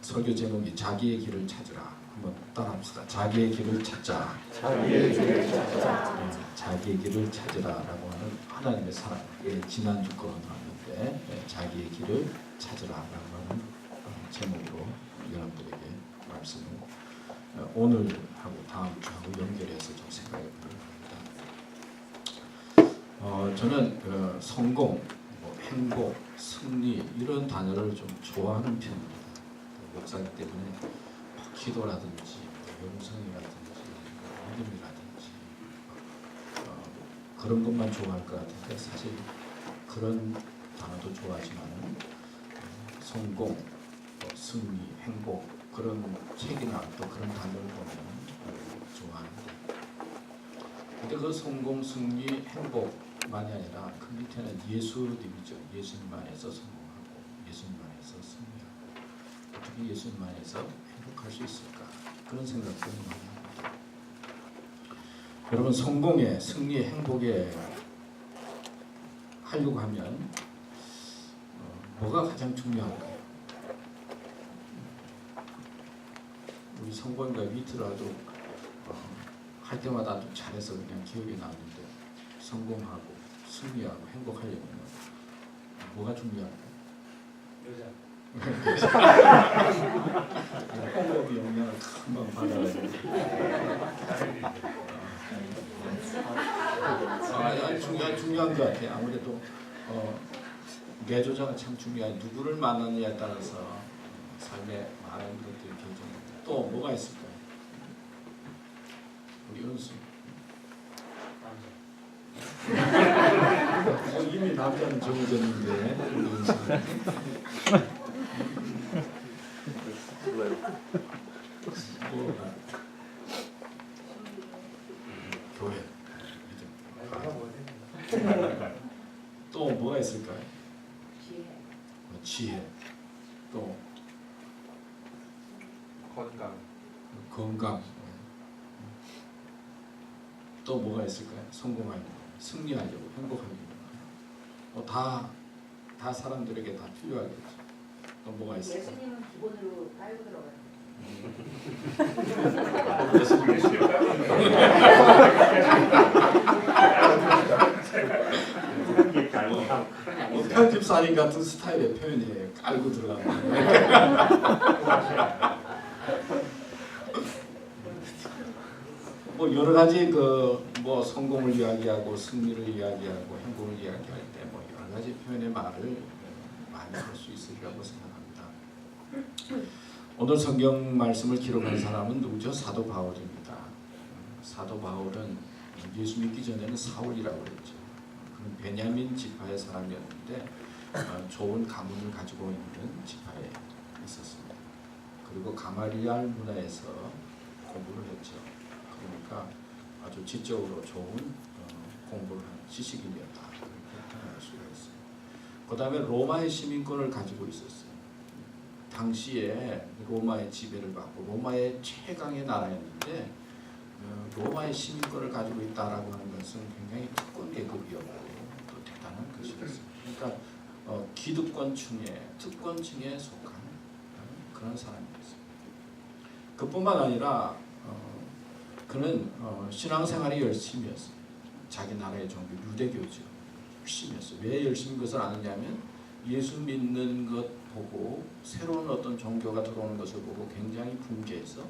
설교 제목이 자기의 길을 찾으라. 한번 따라합시다. 자기의 길을 찾자. 자기의 길을 찾자. 자기의 길을 찾으라라고 하는 하나님의 사랑의 지난주 거로 나왔는데 자기의 길을 찾으라라고 하는 제목으로 여러분들에게 말씀을 오늘하고 다음 주하고 연결해서 좀 생각해 보려고 합니다. 저는 성공, 행복, 승리 이런 단어를 좀 좋아하는 편입니다. 목사이기 때문에 기도라든지 영성이라든지 믿음이라든지 그런 것만 좋아할 것 같은데 사실 그런 단어도 좋아하지만 성공, 승리, 행복 그런 책이나 또 그런 단어를 보면 좋아하는데 근데 그 성공, 승리, 행복만이 아니라 그 밑에는 예수님이죠. 예수님 안에서 성공하고 예수님 안에서 승리하고 어떻게 예수님 안에서 행복할 수 있을까 그런 생각들을 많이 합니다. 여러분 성공에 승리에 행복에 하려고 하면 뭐가 가장 중요할까요? 우리 성공과 위트라도 할 때마다 아주 잘해서 그냥 기억이 나는데 성공하고 승리하고 행복하려면 뭐가 중요할까요? 여자. 행복의 영향을 금방 받아가지고 중요한 것 같아요. 아무래도 내조자가 참 중요한 누구를 만나느냐에 따라서 삶의 많은 것들이 결정됩니다. 또 뭐가 있을까요? 우리 은수 이미 남자는 정해졌는데 우리 은수 교회 또 뭐가 있을까요? 지혜 또 건강 또 뭐가 있을까요? 성공하려고 승리하려고 행복하려고 다 사람들에게 다 필요하겠죠. 또 뭐가 있을까요? 예수님은 기본으로 깔고 들어가요. 편집살인 같은 스타일의 표현이에요. 깔고 들어가는 뭐 여러 가지 뭐 성공을 이야기하고 승리를 이야기하고 행복을 이야기할 때 뭐 여러 가지 표현의 말을 많이 할 수 있으리라고 생각합니다. 오늘 성경 말씀을 기록한 사람은 누구죠? 사도 바울입니다. 사도 바울은 예수 믿기 전에는 사울이라고 그랬죠. 그는 베냐민 지파의 사람이었는데 좋은 가문을 가지고 있는 지파에 있었습니다. 그리고 가말리알 문화에서 공부를 했죠. 그러니까 아주 지적으로 좋은 공부를 한 지식인이었다. 그렇게 표현할 수가 있어요. 그 다음에 로마의 시민권을 가지고 있었어요. 당시에 로마의 지배를 받고 로마의 최강의 나라였는데 로마의 시민권을 가지고 있다라고 하는 것은 굉장히 특권 계급이었고 또 대단한 것이었어요. 그러니까 기득권층에 특권층에 속한 그런 사람이었어요. 그뿐만 아니라 그는 신앙생활이 열심히 했어요. 자기 나라의 종교 유대교죠. 열심히 했어요. 왜 열심히 그것을 아느냐면 예수 믿는 것 보고 새로운 어떤 종교가 들어오는 것을 보고 굉장히 분개해서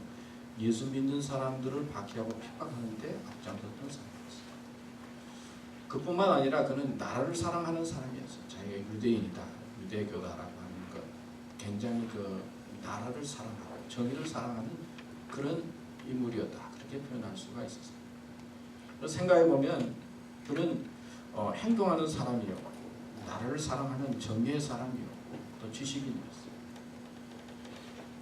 예수 믿는 사람들을 박해하고 핍박하는 데 앞장섰던 사람이었어요. 그뿐만 아니라 그는 나라를 사랑하는 사람이었어요. 자기가 유대인이다, 유대교다라고 하는 것 굉장히 나라를 사랑하고 정의를 사랑하는 그런 인물이었다. 그렇게 표현할 수가 있었어요. 생각해 보면 그는 행동하는 사람이었고 나라를 사랑하는 정의의 사람이었고 또 지식인이었어요.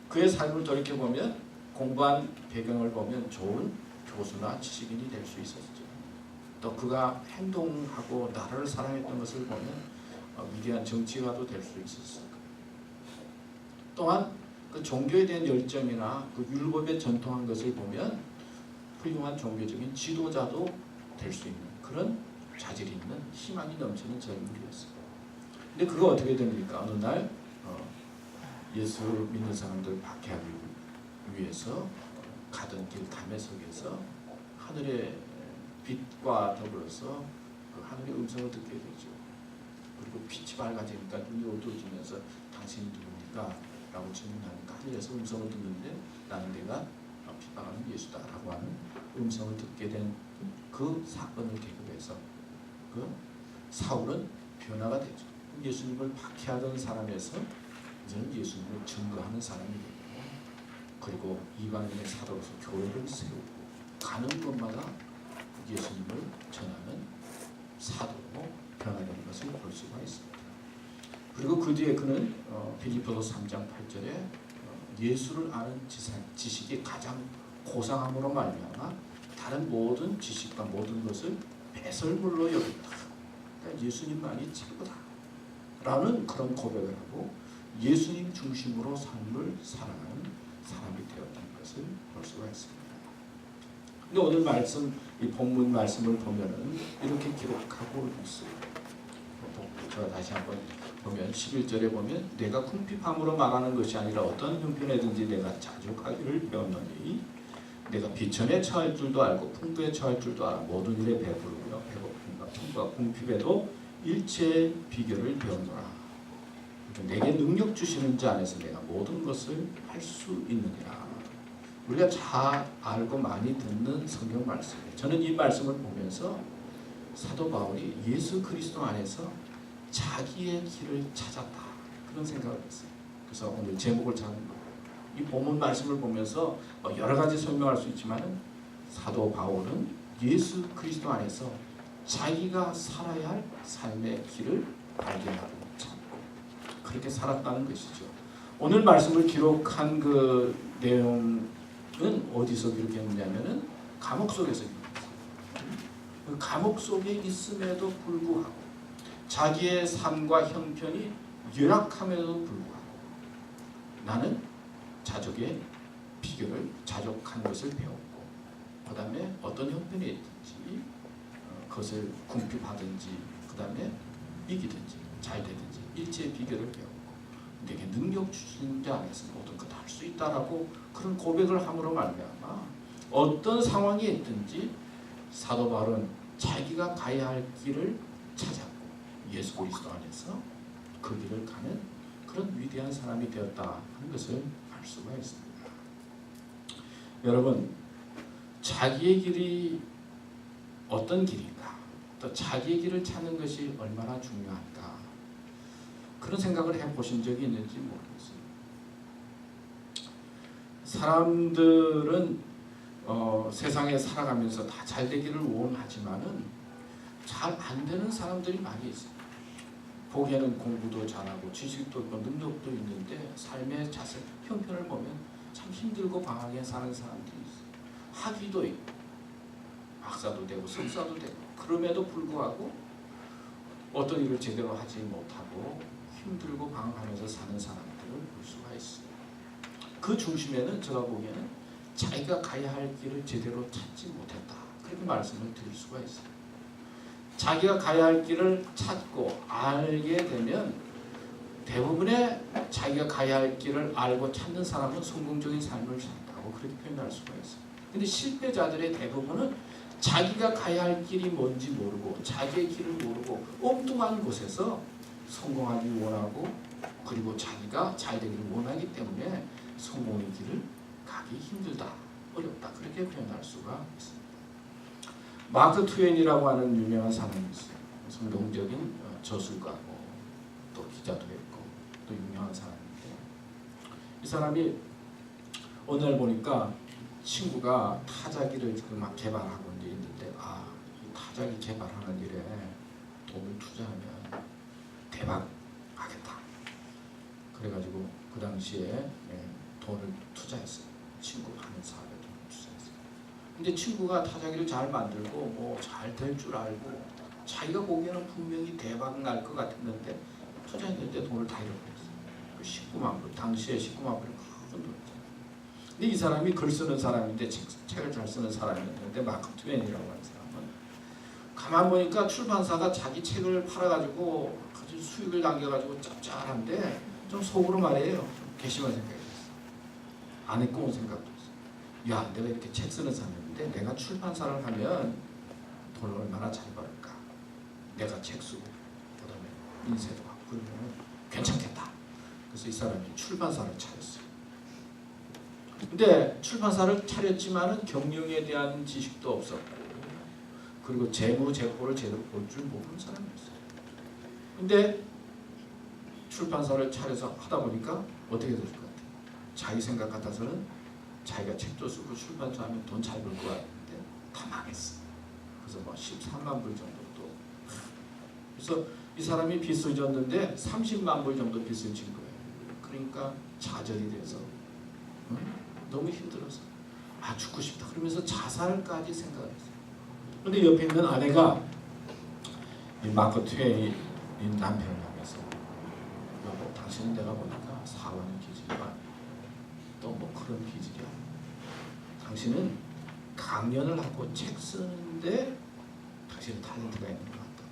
그의 삶을 돌이켜 보면 공부한 배경을 보면 좋은 교수나 지식인이 될 수 있었죠. 또 그가 행동하고 나라를 사랑했던 것을 보면 위대한 정치가도 될 수 있었어요. 또한 그 종교에 대한 열정이나 그 율법에 전통한 것을 보면 훌륭한 종교적인 지도자도 될 수 있는 그런 자질이 있는 희망이 넘치는 저 인물이었어요. 근데 그거 어떻게 됩니까? 어느 날 예수 믿는 사람들 박해하기 위해서 가던 길 담의 속에서 하늘의 빛과 더불어서 그 하늘의 음성을 듣게 되죠. 그리고 빛이 밝아지니까 눈이 어두워지면서 당신이 누굽니까? 라고 질문하니까 하늘에서 음성을 듣는데 나는 내가 핍박하는 예수다라고 하는 음성을 듣게 된 그 사건을 계기로 해서 그 사울은 변화가 되죠. 예수님을 박해하던 사람에서 이제는 예수님을 증거하는 사람이 되고, 그리고 이방인의 사도로서 교회를 세우고 가는 곳마다 예수님을 전하는 사도로 변화되는 것을 볼 수가 있습니다. 그리고 그 뒤에 그는 빌립보서 3장 8절에 예수를 아는 지식이 가장 고상함으로 말미암아 다른 모든 지식과 모든 것을 배설물로 여긴다. 그러니까 예수님만이 최고다 라는 그런 고백을 하고 예수님 중심으로 삶을 살아가는 사람이 되었다는 것을 볼 수가 있습니다. 근데 오늘 말씀, 이 본문 말씀을 보면은 이렇게 기록하고 있어요. 제가 다시 한번 보면 11절에 보면 내가 궁핍함으로 말하는 것이 아니라 어떤 형편에든지 내가 자족하기를 배웠노니 내가 비천에 처할 줄도 알고 풍부에 처할 줄도 알아 모든 일에 배부르며 배고픔과 풍부와 궁핍에도 일체의 비결을 배우노라. 내게 능력 주시는 자 안에서 내가 모든 것을 할 수 있느니라. 우리가 잘 알고 많이 듣는 성경 말씀이에요. 저는 이 말씀을 보면서 사도 바울이 예수 그리스도 안에서 자기의 길을 찾았다 그런 생각을 했어요. 그래서 오늘 제목을 잡은 거예요. 이 본문 말씀을 보면서 여러 가지 설명할 수 있지만 사도 바울은 예수 그리스도 안에서 자기가 살아야 할 삶의 길을 발견하고 찾고 그렇게 살았다는 것이죠. 오늘 말씀을 기록한 그 내용은 어디서 기록했느냐면은 감옥 속에서 기록했어요. 그 감옥 속에 있음에도 불구하고 자기의 삶과 형편이 열악함에도 불구하고 나는 자족의 비결을 자족한 것을 배웠고 그 다음에 어떤 형편이 있든지 그것을 궁핍하든지 그 다음에 이기든지 잘 되든지 일체의 비결을 배웠고 내게 능력 주신 자 안에서 모든 것 할 수 있다라고 그런 고백을 함으로 말미암아 어떤 상황이 있든지 사도 바울은 자기가 가야 할 길을 찾았고 예수 그리스도 안에서 그 길을 가는 그런 위대한 사람이 되었다 하는 것을 알 수가 있습니다. 여러분, 자기의 길이 어떤 길인가, 또 자기의 길을 찾는 것이 얼마나 중요한가 그런 생각을 해보신 적이 있는지 모르겠어요. 사람들은 세상에 살아가면서 다 잘 되기를 원하지만은 잘 안 되는 사람들이 많이 있어요. 보기에는 공부도 잘하고 지식도 있고 능력도 있는데 삶의 자세, 형편을 보면 참 힘들고 방황하게 사는 사람들이 있어요. 학위도 있고 박사도 되고 석사도 되고 그럼에도 불구하고 어떤 일을 제대로 하지 못하고 힘들고 방황하면서 사는 사람들을 볼 수가 있어요. 그 중심에는 제가 보기에는 자기가 가야 할 길을 제대로 찾지 못했다 그렇게 말씀을 드릴 수가 있어요. 자기가 가야 할 길을 찾고 알게 되면 대부분의 자기가 가야 할 길을 알고 찾는 사람은 성공적인 삶을 산다고 그렇게 표현할 수가 있어요. 근데 실패자들의 대부분은 자기가 가야 할 길이 뭔지 모르고 자기의 길을 모르고 엉뚱한 곳에서 성공하기 원하고 그리고 자기가 잘 되기를 원하기 때문에 성공의 길을 가기 힘들다, 어렵다 그렇게 표현할 수가 있습니다. 마크 트웨인이라고 하는 유명한 사람이 있어요. 성공적인 저술가고 또 기자도 했고 또 유명한 사람인데 이 사람이 어느 날 보니까 친구가 타자기를 지금 막 개발하고 있는데 이 타자기 개발하는 일에 돈을 투자하면 대박 하겠다. 그래가지고 그 당시에 돈을 투자했어요. 친구 하는 사업에 돈을 투자했어요. 근데 친구가 타자기를 잘 만들고 뭐 잘 될 줄 알고 자기가 보기에는 분명히 대박 날 것 같았는데 투자했는데 돈을 다 잃어버렸어요. 19만 불, 당시에 19만 불이 큰 돈이잖아요. 근데 이 사람이 글 쓰는 사람인데 책을 잘 쓰는 사람이었는데 마크 트웨인이라고 하는 사람은 가만 보니까 출판사가 자기 책을 팔아가지고 아주 수익을 남겨가지고 짭짤한데 좀 속으로 말해요. 괘씸한 생각이 들었어. 안 했고 온 생각도 있어. 야, 내가 이렇게 책 쓰는 사람인데 내가 출판사를 하면 돈을 얼마나 잘 벌까? 내가 책 쓰고 그다음에 인쇄도 하고 그러면 괜찮겠다. 그래서 이 사람이 출판사를 차렸어요. 근데 출판사를 차렸지만은 경영에 대한 지식도 없었고, 그리고 재무 재고를 제대로 볼 줄 모르는 사람이었어요. 근데 출판사를 차려서 하다 보니까 어떻게 될 것 같아요? 자기 생각 같아서는 자기가 책도 쓰고 출판사 하면 돈 잘 벌 것 같은데 다 망했어. 그래서 뭐 13만 불 정도 또. 그래서 이 사람이 빚을 졌는데 30만 불 정도 빚을 진 거예요. 그러니까 좌절이 돼서 너무 힘들어서 죽고 싶다 그러면서 자살까지 생각을 했어요. 그런데 옆에 있는 아내가 이 마크 트웨인의 남편을 하면서 여보, 당신은 내가 보니까 사과는 기질이야. 또 뭐 그런 기질이야. 당신은 강연을 하고 책 쓰는데 당신은 탤런트가 있는 것 같다.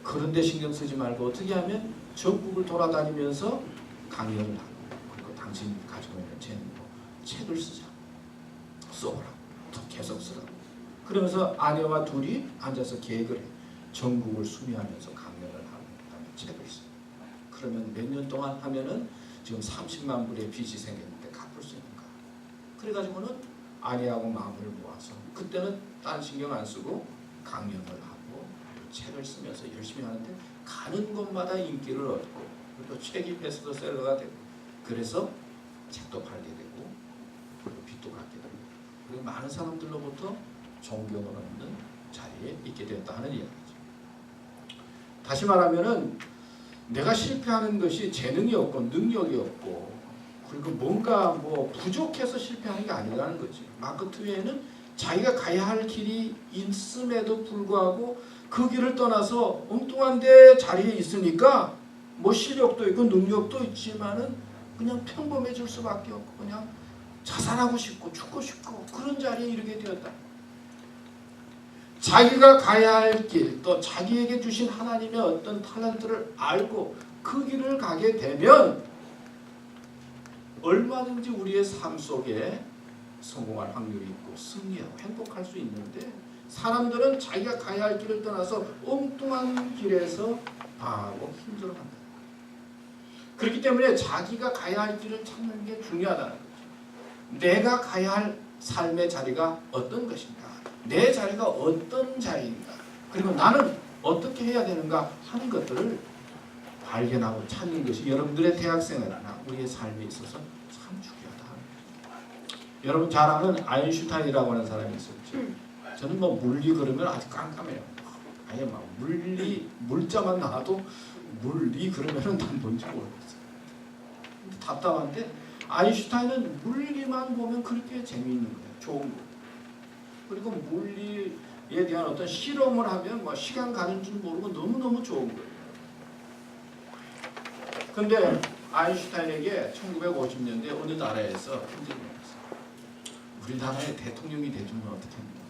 그런데 신경 쓰지 말고 어떻게 하면 전국을 돌아다니면서 강연을 하고, 그리고 당신이 가지고 있는 재능으로 책을 쓰자. 써보라고. 계속 쓰라고. 그러면서 아내와 둘이 앉아서 계획을 해. 전국을 수미하면서 강연을 하고 그다음에 책을 써. 그러면 몇 년 동안 하면은 지금 30만 불의 빚이 생겼는데 갚을 수 있는가. 그래가지고는 아내하고 마음을 모아서 그때는 딴 신경 안 쓰고 강연을 하고 책을 쓰면서 열심히 하는데 가는 곳마다 인기를 얻고, 또 책이 베스트셀러가 되고, 그래서 책도 팔게 되고 그리고 빚도 갚게 되고, 그리고 많은 사람들로부터 존경을 얻는 자리에 있게 되었다 하는 이야기죠. 다시 말하면은 내가 실패하는 것이 재능이 없고 능력이 없고 그리고 뭔가 뭐 부족해서 실패하는 게 아니라는 거지. 마크 트웨이는 자기가 가야 할 길이 있음에도 불구하고 그 길을 떠나서 엉뚱한 데 자리에 있으니까 뭐 실력도 있고 능력도 있지만은 그냥 평범해질 수밖에 없고 그냥 자살하고 싶고 죽고 싶고 그런 자리에 이르게 되었다. 자기가 가야 할 길, 또 자기에게 주신 하나님의 어떤 탤런트를 알고 그 길을 가게 되면 얼마든지 우리의 삶 속에 성공할 확률이 있고 승리하고 행복할 수 있는데, 사람들은 자기가 가야 할 길을 떠나서 엉뚱한 길에서 방황하고 힘들어한다. 그렇기 때문에 자기가 가야 할 길을 찾는 게 중요하다는 거죠. 내가 가야 할 삶의 자리가 어떤 것인가, 내 자리가 어떤 자리인가, 그리고 나는 어떻게 해야 되는가 하는 것들을 발견하고 찾는 것이 여러분들의 대학생활이나 우리의 삶에 있어서 참 중요하다. 여러분 잘 아는 아인슈타인이라고 하는 사람이 있었죠. 저는 뭐 물리 그러면 아주 깜깜해요. 아예 막 물자만 나와도 물리 그러면은 난 뭔지 모르겠어요. 답답한데 아인슈타인은 물리만 보면 그렇게 재미있는 거예요. 좋은 거예요. 그리고 물리에 대한 어떤 실험을 하면 뭐 시간 가는 줄 모르고 너무너무 좋은 거예요. 근데 아인슈타인에게 1950년대 어느 나라에서 편지를 보냈어요. 우리나라의 대통령이 돼주면 어떻게 합니까?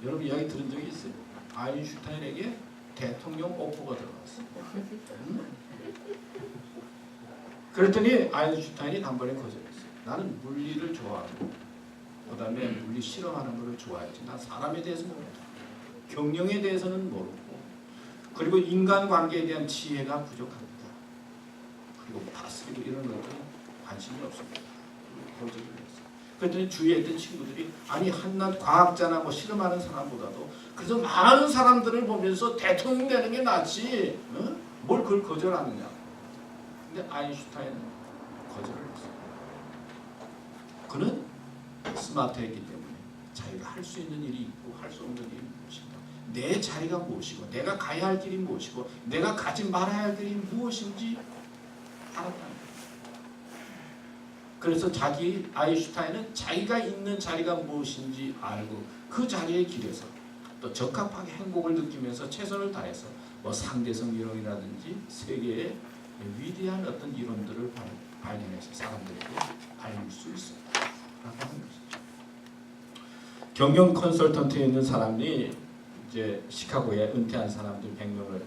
여러분 이야기 들은 적이 있어요? 아인슈타인에게 대통령 오퍼가 들어왔어요. 그랬더니 아인슈타인이 단번에 거절했어요. 나는 물리를 좋아하고 그 다음에 물리 실험하는 것을 좋아하지. 난 사람에 대해서 모르고 경영에 대해서는 모르고 그리고 인간관계에 대한 지혜가 부족합니다. 그리고 다스리고 이런 것들은 관심이 없습니다. 거절을 했어요. 그랬더니 주위에 있던 친구들이 아니 한낱 과학자나 뭐 실험하는 사람보다도 그래서 많은 사람들을 보면서 대통령 되는 게 낫지 뭘 그걸 거절하느냐. 근데 아인슈타인은 거절을 했어요. 그는 스마트했기 때문에 자기가 할 수 있는 일이 있고 할 수 없는 일이 무엇인가, 내 자리가 무엇이고 내가 가야 할 길이 무엇이고 내가 가지 말아야 할 길이 무엇인지 알았다는 거예요. 그래서 아인슈타인은 자기가 있는 자리가 무엇인지 알고 그 자리의 길에서 또 적합하게 행복을 느끼면서 최선을 다해서 뭐 상대성 이론이라든지 세계의 위대한 어떤 이론들을 발견해서 사람들에게 알릴 수 있었다라고 하는 것이죠. 경영 컨설턴트에 있는 사람이 이제 시카고에 은퇴한 사람들 100명을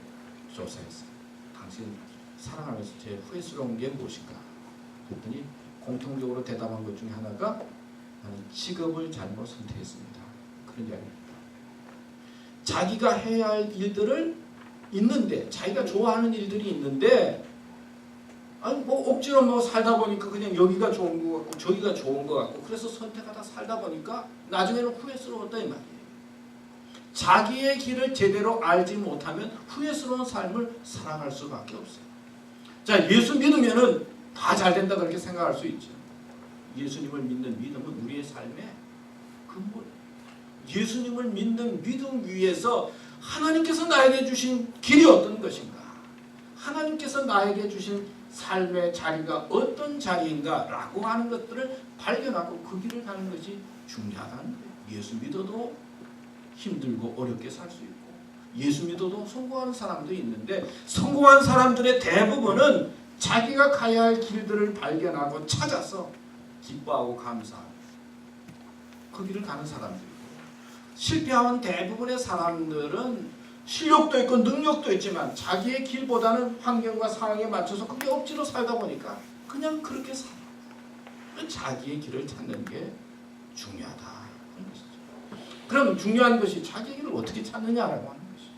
조사했어요. 당신 살아가면서 제일 후회스러운 게 무엇인가? 그랬더니 공통적으로 대답한 것 중에 하나가 나는 직업을 잘못 선택했습니다. 그런 이야기입니다. 자기가 해야 할 일들을 있는데, 자기가 좋아하는 일들이 있는데, 아니 뭐 억지로 뭐 살다 보니까 그냥 여기가 좋은 것 같고 저기가 좋은 것 같고 그래서 선택하다 살다 보니까 나중에는 후회스러웠다 이 말이에요. 자기의 길을 제대로 알지 못하면 후회스러운 삶을 살아갈 수밖에 없어요. 자, 예수 믿으면은 다 잘 된다 그렇게 생각할 수 있죠. 예수님을 믿는 믿음은 우리의 삶의 근본. 예수님을 믿는 믿음 위에서 하나님께서 나에게 주신 길이 어떤 것인가? 하나님께서 나에게 주신 삶의 자리가 어떤 자리인가? 라고 하는 것들을 발견하고 그 길을 가는 것이 중요하다는 거예요. 예수 믿어도 힘들고 어렵게 살 수 있고 예수 믿어도 성공하는 사람도 있는데 성공한 사람들의 대부분은 자기가 가야 할 길들을 발견하고 찾아서 기뻐하고 감사하고 그 길을 가는 사람들이고 실패한 대부분의 사람들은 실력도 있고 능력도 있지만 자기의 길보다는 환경과 상황에 맞춰서 그게 억지로 살다 보니까 그냥 그렇게 살아. 자기의 길을 찾는 게 중요하다 하는 것이죠. 그럼 중요한 것이 자기의 길을 어떻게 찾느냐라고 하는 것이죠.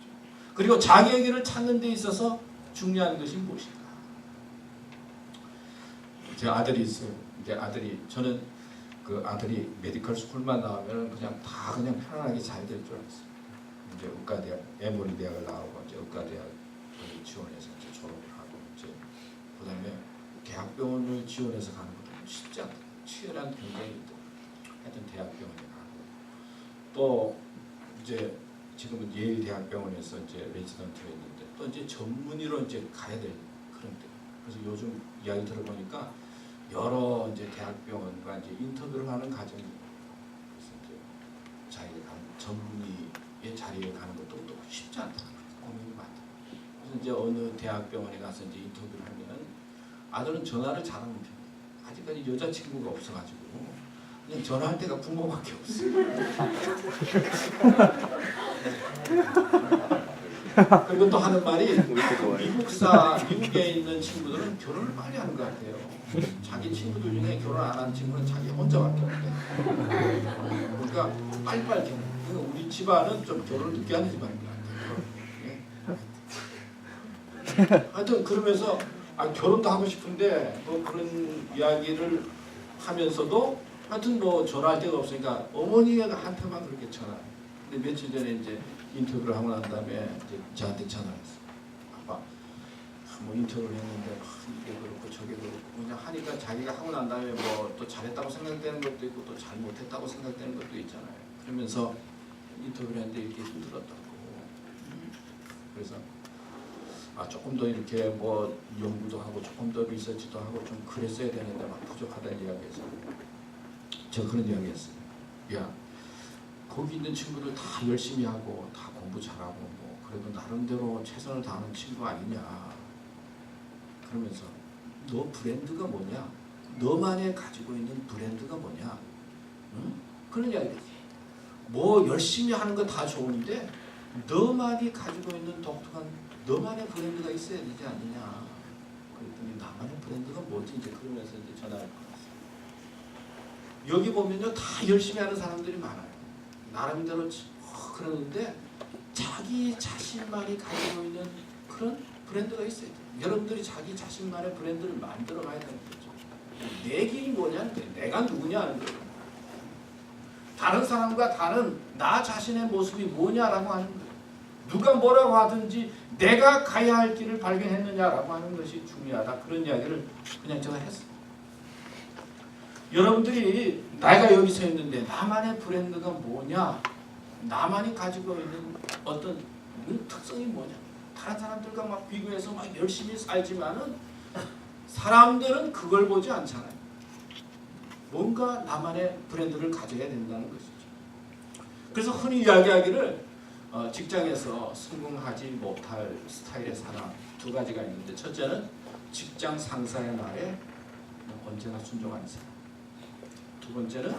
그리고 자기의 길을 찾는 데 있어서 중요한 것이 무엇인가? 제 아들이 있어요. 이제 아들이 저는 그 아들이 메디컬 스쿨만 나오면 그냥 다 그냥 편안하게 잘 될 줄 알았어요. 이제 의과대학, 에모리 대학을 나오고 이제 의과대학을 지원해서 이제 졸업을 하고 이제 그다음에 대학병원을 지원해서 가는 것도 쉽지 않다. 치열한 경쟁이 있다. 하여튼 대학병원에 가고 또 이제 지금은 예일 대학병원에서 이제 레지던트로 있는데 또 이제 전문의로 이제 가야 될 그런 때. 그래서 요즘 이야기 들어보니까 여러 이제 대학병원과 이제 인터뷰를 하는 과정이 그래서 이제 자기가 가는 전문의의 자리에 가는 것도 또 쉽지 않다. 고민이 많다. 그래서 이제 어느 대학병원에 가서 이제 인터뷰를 하면 아들은 전화를 잘하는 편이에요. 아직까지 여자친구가 없어가지고 그냥 전화할 때가 부모밖에 없어요. 그리고 또 하는 말이 미국에 있는 친구들은 결혼을 빨리 하는 것 같아요. 자기 친구들 중에 결혼 안 한 친구는 자기 혼자밖에 없대. 그러니까 빨리빨리 결혼. 그러니까 우리 집안은 좀 결혼을 늦게 하는 집안인 것 같아요. 하여튼 그러면서 결혼도 하고 싶은데 뭐 그런 이야기를 하면서도 하여튼 뭐 전화할 데가 없으니까 어머니가 한테만 그렇게 전화. 근데 며칠 전에 이제 인터뷰를 하고 난 다음에 이제 저한테 전화했어요. 아빠, 뭐 인터뷰를 했는데 이게 그렇고 저게 그렇고 그냥 하니까 자기가 하고 난 다음에 뭐 또 잘했다고 생각되는 것도 있고 또 잘못했다고 생각되는 것도 있잖아요. 그러면서 인터뷰를 했는데 이렇게 힘들었다고. 그래서 조금 더 이렇게 뭐 연구도 하고 조금 더 리서치도 하고 좀 그랬어야 되는데 막 부족하다는 이야기에서 제가 그런 이야기했어요. 야, 거기 있는 친구들 다 열심히 하고 다 공부 잘하고 뭐 그래도 나름대로 최선을 다하는 친구 아니냐. 그러면서 너 브랜드가 뭐냐? 너만이 가지고 있는 브랜드가 뭐냐? 응? 그런 이야기했어요. 뭐 열심히 하는 거 다 좋은데 너만이 가지고 있는 독특한 너만의 브랜드가 있어야 되지 않느냐. 그랬더니 나만의 브랜드가 뭐지? 이제 그러면서 이제 전화를 받았어요. 여기 보면요 다 열심히 하는 사람들이 많아요. 나름대로 그러는데 자기 자신만이 가지고 있는 그런 브랜드가 있어야 돼요. 여러분들이 자기 자신만의 브랜드를 만들어 가야 되는 거죠. 내 길이 뭐냐는데 내가 누구냐 하는 거예요. 다른 사람과 다른 나 자신의 모습이 뭐냐라고 하는 거예요. 누가 뭐라고 하든지 내가 가야 할 길을 발견했느냐라고 하는 것이 중요하다. 그런 이야기를 그냥 제가 했어요. 여러분들이 내가 여기 서 있는데 나만의 브랜드가 뭐냐? 나만이 가지고 있는 어떤 특성이 뭐냐? 다른 사람들과 막 비교해서 막 열심히 살지만은 사람들은 그걸 보지 않잖아요. 뭔가 나만의 브랜드를 가져야 된다는 것이죠. 그래서 흔히 이야기하기를 직장에서 성공하지 못할 스타일의 사람 두 가지가 있는데 첫째는 직장 상사의 말에 언제나 순종하는 사람. 두 번째는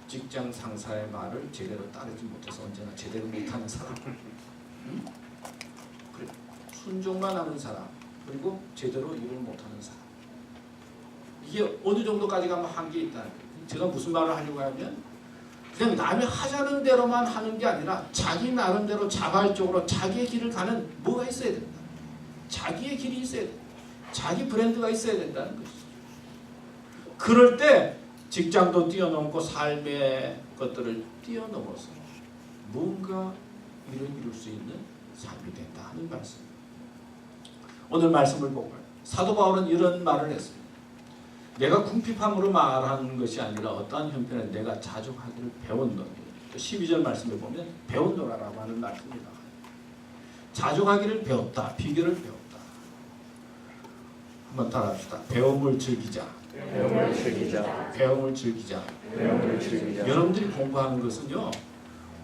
직장 상사의 말을 제대로 따르지 못해서 언제나 제대로 못하는 사람. 그래. 순종만 하는 사람, 그리고 제대로 일을 못하는 사람. 이게 어느 정도까지 가면 한계 있다는 거예요. 제가 무슨 말을 하려고 하면 그냥 남이 하자는 대로만 하는 게 아니라 자기 나름대로 자발적으로 자기의 길을 가는 뭐가 있어야 된다. 자기의 길이 있어야 된다. 자기 브랜드가 있어야 된다는 것이죠. 그럴 때 직장도 뛰어넘고 삶의 것들을 뛰어넘어서 뭔가 일을 이룰 수 있는 삶이 된다 하는 말씀. 오늘 말씀을 보고 사도 바울은 이런 말을 했습니다. 내가 궁핍함으로 말하는 것이 아니라 어떠한 형편에 내가 자족하기를 배웠노니. 또 12절 말씀을 보면 배웠노라라고 하는 말씀이 나와요. 자족하기를 배웠다. 비결을 배웠다. 한번 따라합시다. 배움을 즐기자. 배움을 즐기자. 배움을 즐기자. 배움을 즐기자. 여러분들이 공부하는 것은요.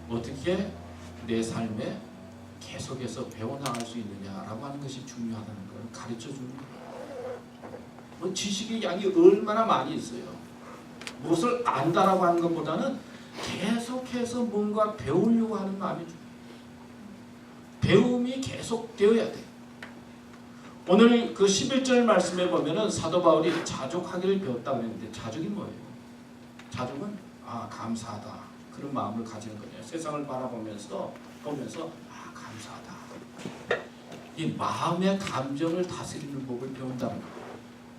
어떻게 내 삶에 계속해서 배워나갈 수 있느냐라고 하는 것이 중요하다는 걸 가르쳐주는 거예요. 뭐 지식의 양이 얼마나 많이 있어요. 무엇을 안다라고 하는 것보다는 계속해서 뭔가 배우려고 하는 마음이 중요해요. 배움이 계속 되어야 돼. 오늘 그 11절 말씀에 보면은 사도 바울이 자족하기를 배웠다고 했는데 자족이 뭐예요? 자족은 감사하다. 그런 마음을 가지는 거예요. 세상을 바라보면서 감사하다. 이 마음의 감정을 다스리는 법을 배운다는 거예요.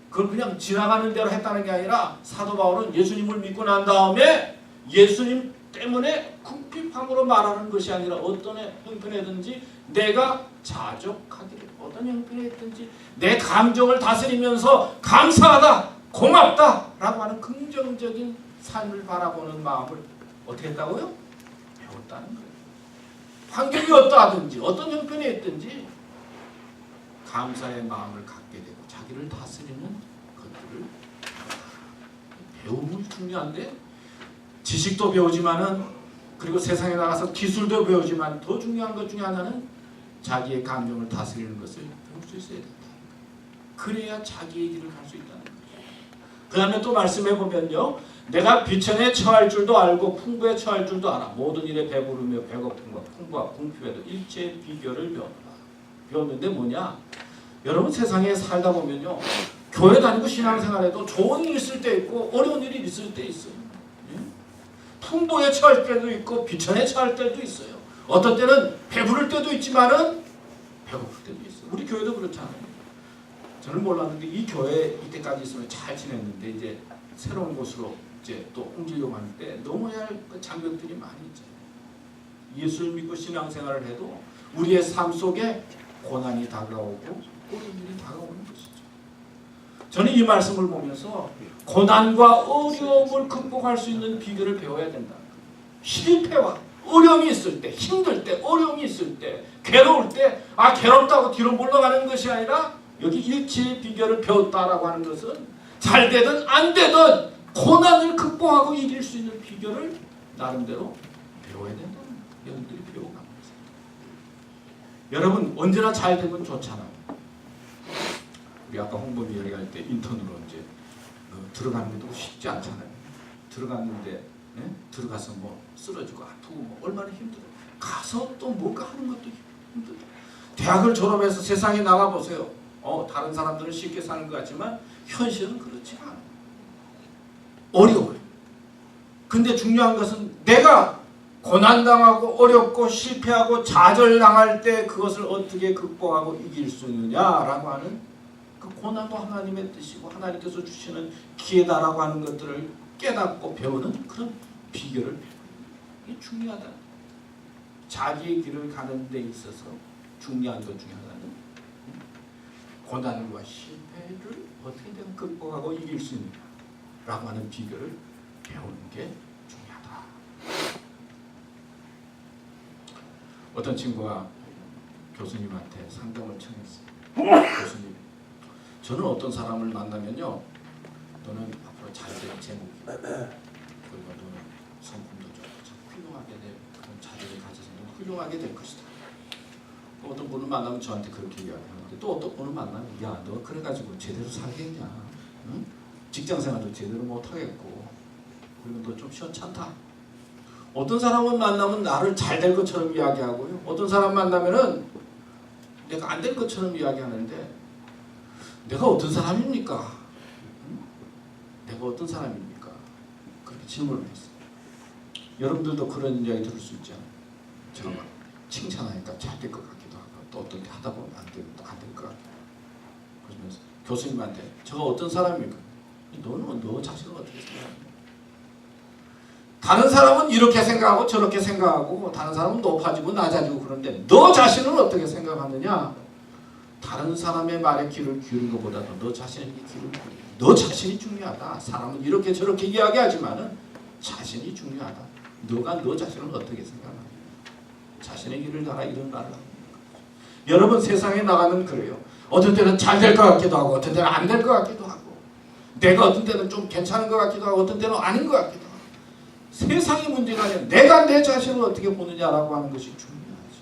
그걸 그냥 지나가는 대로 했다는 게 아니라 사도 바울은 예수님을 믿고 난 다음에 예수님 때문에 궁핍함으로 말하는 것이 아니라 어떤 형편이든지 내가 자족하기를 어떤 형편이든지 내 감정을 다스리면서 감사하다, 고맙다 라고 하는 긍정적인 삶을 바라보는 마음을 어떻게 했다고요? 배웠다는 거예요. 환경이 어떠하든지 어떤 형편이 있든지 감사의 마음을 갖게 되고 자기를 다스리는 것들을 배움은 중요한데 지식도 배우지만은 그리고 세상에 나가서 기술도 배우지만 더 중요한 것 중에 하나는 자기의 감정을 다스리는 것을 배울 수 있어야 된다. 그래야 자기의 길을 갈 수 있다는 거예요. 그 다음에 또 말씀해 보면요. 내가 비천에 처할 줄도 알고 풍부에 처할 줄도 알아. 모든 일에 배부르며 배고픔과 풍부와 궁핍에도 일체의 비결을 배웠다. 배웠는데 뭐냐? 여러분 세상에 살다 보면요. 교회 다니고 신앙생활에도 좋은 일이 있을 때 있고 어려운 일이 있을 때 있어요. 풍부에 처할 때도 있고 비천에 처할 때도 있어요. 어떤 때는 배부를 때도 있지만은 배고플 때도 있어요. 우리 교회도 그렇잖아요. 저는 몰랐는데 이 교회 이때까지 있으면 잘 지냈는데 이제 새로운 곳으로 이제 또 옮기려고 하는데 넘어야 할 장벽들이 많이 있잖아요. 예수를 믿고 신앙생활을 해도 우리의 삶 속에 고난이 다가오고 어려운 일이 다가오는 것이죠. 저는 이 말씀을 보면서 고난과 어려움을 극복할 수 있는 비결을 배워야 된다. 실패와 어려움이 있을 때, 힘들 때, 어려움이 있을 때, 괴로울 때 괴롭다고 뒤로 물러가는 것이 아니라 여기 일치의 비결을 배웠다라고 하는 것은 잘 되든 안 되든 고난을 극복하고 이길 수 있는 비결을 나름대로 배워야 된다는 거예요. 여러분들이 배워가는 것입니다. 여러분 언제나 잘 되면 좋잖아요. 우리 아까 홍범이 얘기할 때 인턴으로 이제 들어가는 것도 쉽지 않잖아요. 들어갔는데 들어가서 뭐 쓰러지고 아프고 뭐 얼마나 힘들어요. 가서 또 뭔가 하는 것도 힘들어요. 대학을 졸업해서 세상에 나가보세요. 다른 사람들은 쉽게 사는 것 같지만 현실은 그렇지 않아요. 어려워요. 근데 중요한 것은 내가 고난당하고 어렵고 실패하고 좌절당할 때 그것을 어떻게 극복하고 이길 수 있느냐라고 하는 그 고난도 하나님의 뜻이고 하나님께서 주시는 기회다라고 하는 것들을 깨닫고 배우는 그런 비결을 배우는 이게 중요하다. 자기의 길을 가는 데 있어서 중요한 것 중에 하나는 고난과 실패를 어떻게 되면 극복하고 이길 수 있느냐라고 하는 비결을 배우는 게 중요하다. 어떤 친구가 교수님한테 상담을 청했어요. 교수님, 저는 어떤 사람을 만나면요, 너는 앞으로 잘 될 제목이 그리고 너는 성품도 좋고 훌륭하게 될 그런 자질을 가져서 너는 훌륭하게 될 것이다. 또 어떤 분을 만나면 저한테 그렇게 이야기하는데 또 어떤 분을 만나면 야, 너 그래가지고 제대로 살겠냐? 응? 직장생활도 제대로 못하겠고 그리고 너 좀 시원찮다. 어떤 사람을 만나면 나를 잘 될 것처럼 이야기하고요. 어떤 사람 만나면은 내가 안 될 것처럼 이야기하는데 내가 어떤 사람입니까? 내가 어떤 사람입니까? 그렇게 질문을 했어요. 여러분들도 그런 이야기 들을 수 있잖아요. 제가 막 칭찬하니까 잘 될 것 같기도 하고 또 어떤 게 하다 보면 안 될 것 같고 그러면서 교수님한테 제가 어떤 사람입니까? 너는 너 자신을 어떻게 생각하냐? 다른 사람은 이렇게 생각하고 저렇게 생각하고 다른 사람은 높아지고 낮아지고 그런데 너 자신은 어떻게 생각하느냐? 다른 사람의 말에 귀를 기울인 것보다도 너 자신에게 귀를 기울여. 너 자신이 중요하다. 사람은 이렇게 저렇게 이야기하지만은 자신이 중요하다. 너가 너 자신을 어떻게 생각하느냐? 자신의 길을 가라 이런 말을 합니다. 여러분 세상에 나가면 그래요. 어떤 때는 잘 될 것 같기도 하고 어떤 때는 안 될 것 같기도 하고 내가 어떤 때는 좀 괜찮은 것 같기도 하고 어떤 때는 아닌 것 같기도 하고 세상의 문제가 아니라 내가 내 자신을 어떻게 보느냐라고 하는 것이 중요하지.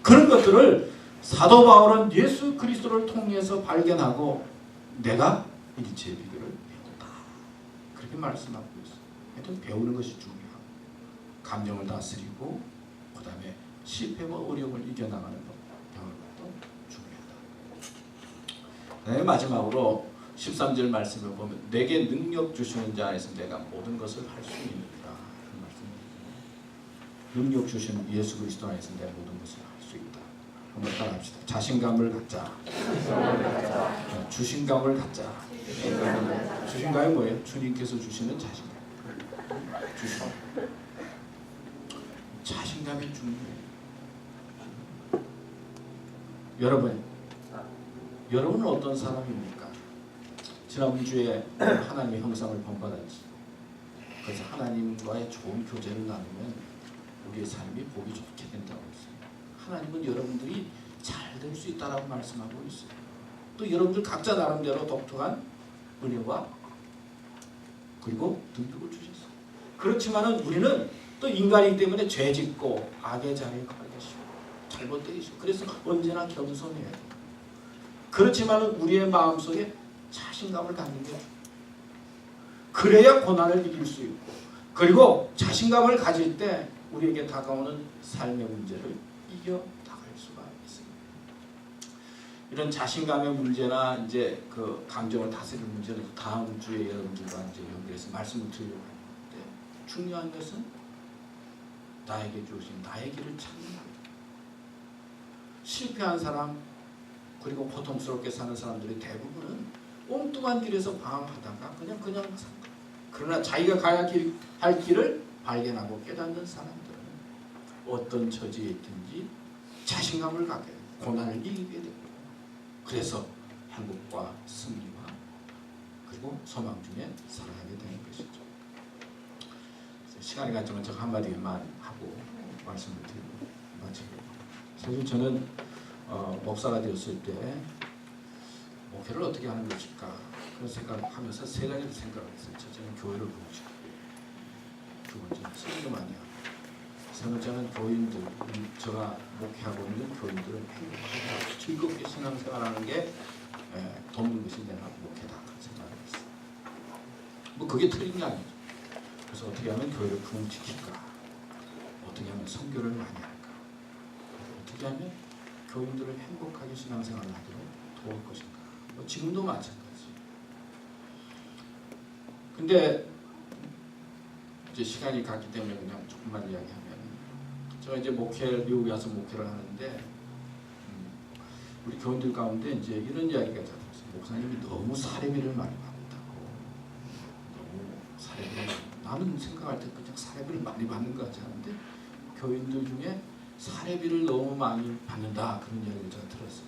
그런 것들을 사도 바울은 예수 그리스도를 통해서 발견하고 내가 일체의 비결을 배웠다. 그렇게 말씀하고 있어요. 하여튼 배우는 것이 중요하고 감정을 다스리고 그 다음에 실패와 어려움을 이겨나가는 것 배우는 것도 중요하다. 네, 마지막으로 13절 말씀을 보면 내게 능력 주시는 자 안에서 내가 모든 것을 할 수 있느니라 그런 말씀입니다. 능력 주시는 예수 그리스도 안에서 내가 모든 것을 할 수 있다. 한번 따라합시다. 자신감을 갖자. 주신감을 갖자. 주신감이 뭐예요? 주님께서 주시는 자신감. 주신감. 자신감이 중요해요. 여러분은 어떤 사람입니까? 지난 주에 하나님의 형상을 본받았지. 그래서 하나님과의 좋은 교제를 나누면 우리의 삶이 복이 좋게 된다고 했어요. 하나님은 여러분들이 잘 될 수 있다라고 말씀하고 있어요. 또 여러분들 각자 나름대로 독특한 은혜와 그리고 능력을 주셨어요. 그렇지만은 우리는 또 인간이기 때문에 죄짓고 악의 자리에 가 계시고 잘못되시고 그래서 언제나 겸손해야 돼요. 그렇지만은 우리의 마음속에 자신감을 갖는 게 그래야 고난을 이길 수 있고 그리고 자신감을 가질 때 우리에게 다가오는 삶의 문제를 이겨 나갈 수가 있습니다. 이런 자신감의 문제나 이제 그 감정을 다스리는 문제는 다음 주에 여러분들과 이제 연결해서 말씀을 드리려고 하는데 중요한 것은 나에게 주신 나의 길을 찾는 것. 실패한 사람 그리고 고통스럽게 사는 사람들의 대부분은 엉뚱한 길에서 방황하다가 그냥 산다. 그러나 자기가 가야 할 길을 발견하고 깨닫는 사람들은 어떤 처지에 있든지 자신감을 갖게 되고 고난을 이기게 되고 그래서 행복과 승리와 그리고 소망 중에 살아가게 되는 것이죠. 시간이 갔지만 제가 한마디만 하고 말씀을 드리고 마치고 사실 저는 목사가 되었을 때 목회를 어떻게 하는 것일까 그런 생각을 하면서 세 가지를 생각을 했어요. 첫째는 교회를 부르시고 두 번째는 설교 많이 하고 세 번째는 교인들 제가 목회하고 있는 교인들을 행복하게 즐겁게 신앙생활하는 게 돕는 것이 내가 목회다 그런 생각을 했어요. 뭐 그게 틀린 게 아니죠. 그래서 어떻게 하면 교회를 부흥시킬까 어떻게 하면 선교를 많이 할까 어떻게 하면 교인들을 행복하게 신앙생활을 하도록 도울 것인가. 뭐 지금도 마찬가지. 근데 이제 시간이 갔기 때문에 그냥 조금만 이야기하면 제가 이제 미국에 와서 목회를 하는데 우리 교인들 가운데 이제 이런 이야기가 들었어요. 목사님이 너무 사례비를 많이 받는다고. 너무 사례비를 나는 생각할 때 그냥 사례비를 많이 받는 것 같지 않은데 교인들 중에 사례비를 너무 많이 받는다 그런 이야기를 제가 들었어요.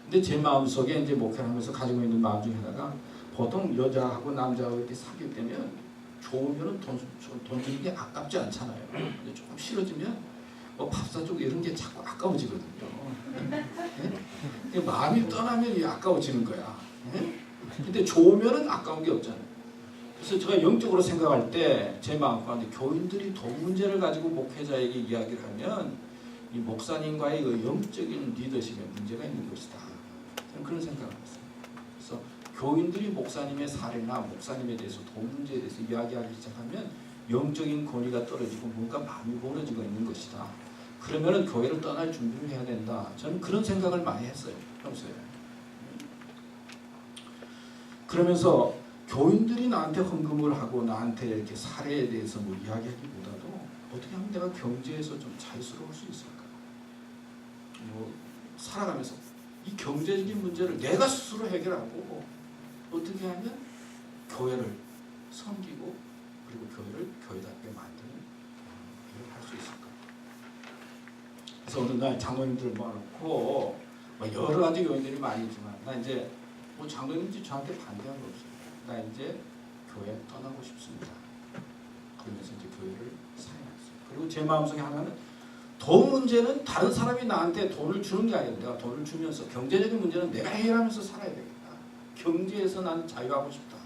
근데 제 마음속에 이제 목회를 하면서 가지고 있는 마음 중에 하나가 보통 여자하고 남자하고 이렇게 사귈 때면 좋으면 돈 주는 게 아깝지 않잖아요. 근데 조금 싫어지면 뭐 밥 사주고 이런 게 자꾸 아까워지거든요. 네? 마음이 떠나면 이게 아까워지는 거야. 네? 근데 좋으면 아까운 게 없잖아요. 그래서 제가 영적으로 생각할 때 제 마음 가운데 교인들이 돈 문제를 가지고 목회자에게 이야기를 하면 이 목사님과의 그 영적인 리더십에 문제가 있는 것이다. 저는 그런 생각을 했어요. 그래서 교인들이 목사님의 사례나 목사님에 대해서 돈 문제에 대해서 이야기하기 시작하면 영적인 권위가 떨어지고 뭔가 마음이 멀어지고 있는 것이다. 그러면 교회를 떠날 준비를 해야 된다. 저는 그런 생각을 많이 했어요. 평소에. 그러면서 교인들이 나한테 헌금을 하고 나한테 이렇게 사례에 대해서 뭐 이야기하기보다도 어떻게 하면 내가 경제에서 좀 자유스러울 수 있을까? 뭐 살아가면서 이 경제적인 문제를 내가 스스로 해결하고 어떻게 하면 교회를 섬기고 그리고 교회를 교회답게 만드는 일을 할 수 있을까? 그래서 어느 날 장로님들 모아놓고 뭐 여러 가지 요인들이 많이 있지만 나 이제 뭐 장로님들이 저한테 반대한 거 없어요. 나 이제 교회 떠나고 싶습니다. 그러면서 이제 교회를 사용했어요. 그리고 제 마음속에 하나는 돈 문제는 다른 사람이 나한테 돈을 주는 게 아니라 내가 돈을 주면서 경제적인 문제는 내가 해결하면서 살아야 되겠다. 경제에서 나는 자유하고 싶다.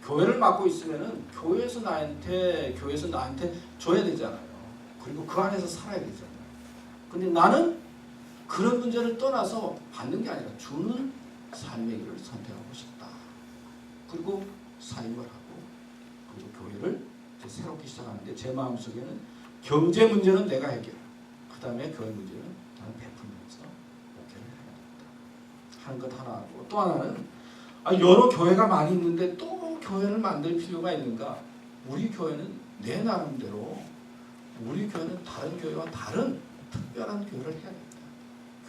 교회를 맡고 있으면은 교회에서 나한테 줘야 되잖아요. 그리고 그 안에서 살아야 되잖아요. 근데 나는 그런 문제를 떠나서 받는 게 아니라 주는 삶의 길을 선택하고 싶다. 그리고 사임을 하고 그리고 교회를 이제 새롭게 시작하는데 제 마음속에는 경제 문제는 내가 해결. 그 다음에 교회 문제는 나는 베풀면서 목회를 해야겠다. 하는 것 하나하고 또 하나는 여러 교회가 많이 있는데 또 교회를 만들 필요가 있는가? 우리 교회는 내 나름대로 우리 교회는 다른 교회와 다른 특별한 교회를 해야겠다.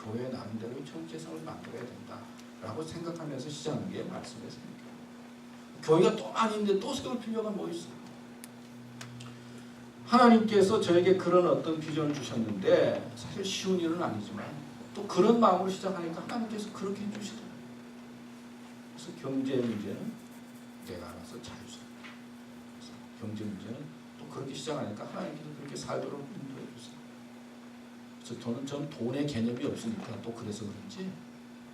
교회 나름대로 정체성을 만들어야 된다라고 생각하면서 시작하는 게 말씀의 셈입니다. 교회가 또 많이 있는데 또 세울 필요가 뭐 있어요? 하나님께서 저에게 그런 어떤 비전을 주셨는데 사실 쉬운 일은 아니지만 또 그런 마음으로 시작하니까 하나님께서 그렇게 해주시더라고요. 그래서 경제 문제는 내가 알아서 자유스럽게. 그래서 경제 문제는 또 그렇게 시작하니까 하나님께서 그렇게 살도록 인도해 주세요. 그래서 저는 돈의 개념이 없으니까 또 그래서 그런지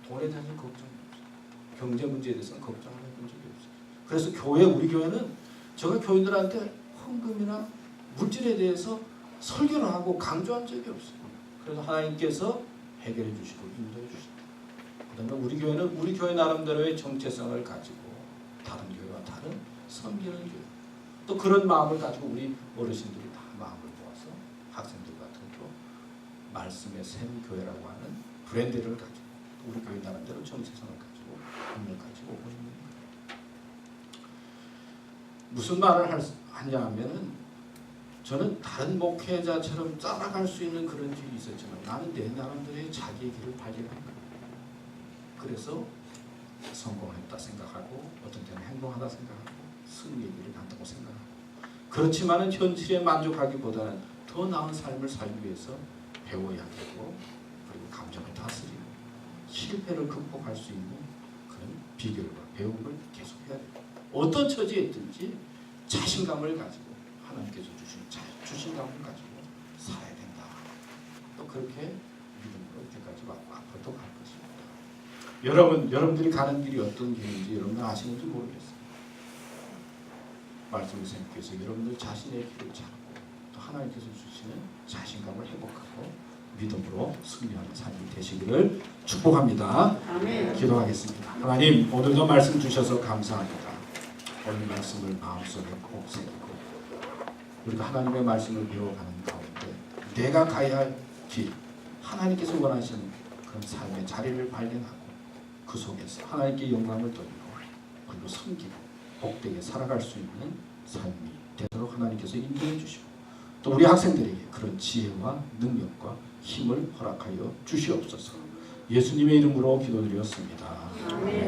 돈에 대해서는 걱정이 없어요. 경제 문제에 대해서는 걱정을 해본 적이 없어요. 그래서 우리 교회는 제가 교인들한테 헌금이나 물질에 대해서 설교를 하고 강조한 적이 없어요. 그래서 하나님께서 해결해 주시고 인도해 주시고 그 다음에 우리 교회는 우리 교회 나름대로의 정체성을 가지고 다른 교회와 다른 섬기는 교회 또 그런 마음을 가지고 우리 어르신들이 다 마음을 모아서 학생들 같은 또 말씀의 샘 교회라고 하는 브랜드를 가지고 우리 교회 나름대로 정체성을 가지고 힘을 가지고 오고 있는 거예요. 무슨 말을 하냐 하면은 저는 다른 목회자처럼 따라갈 수 있는 그런 길이 있었지만 나는 내 나름대로의 자기의 길을 발견한 거예요. 그래서 성공했다 생각하고 어떤 때는 행복하다 생각하고 승리의 길을 간다고 생각하고 그렇지만은 현실에 만족하기보다는 더 나은 삶을 살기 위해서 배워야 되고 그리고 감정을 다스리고 실패를 극복할 수 있는 그런 비결과 배움을 계속해야 돼요. 어떤 처지에 있든지 자신감을 가지고 하나님께서 주신 자신감을 가지고 살아야 된다. 또 그렇게 믿음으로 이제까지 왔고 앞으로도 갈 것입니다. 여러분들이 가는 길이 어떤 길인지 여러분들 아시는지 모르겠어요. 말씀의 선생님께서 여러분들 자신의 길을 찾고 또 하나님께서 주시는 자신감을 회복하고 믿음으로 승리하는 삶이 되시기를 축복합니다. 아멘. 기도하겠습니다. 하나님 오늘도 말씀 주셔서 감사합니다. 오늘 말씀을 마음속에 꼭 새기고 우리가 하나님의 말씀을 배워가는 가운데 내가 가야 할 길 하나님께서 원하시는 그런 삶의 자리를 발견하고 그 속에서 하나님께 영광을 돌리고 그리고 섬기고 복되게 살아갈 수 있는 삶이 되도록 하나님께서 인도해 주시고 또 우리 학생들에게 그런 지혜와 능력과 힘을 허락하여 주시옵소서. 예수님의 이름으로 기도드렸습니다. 아멘.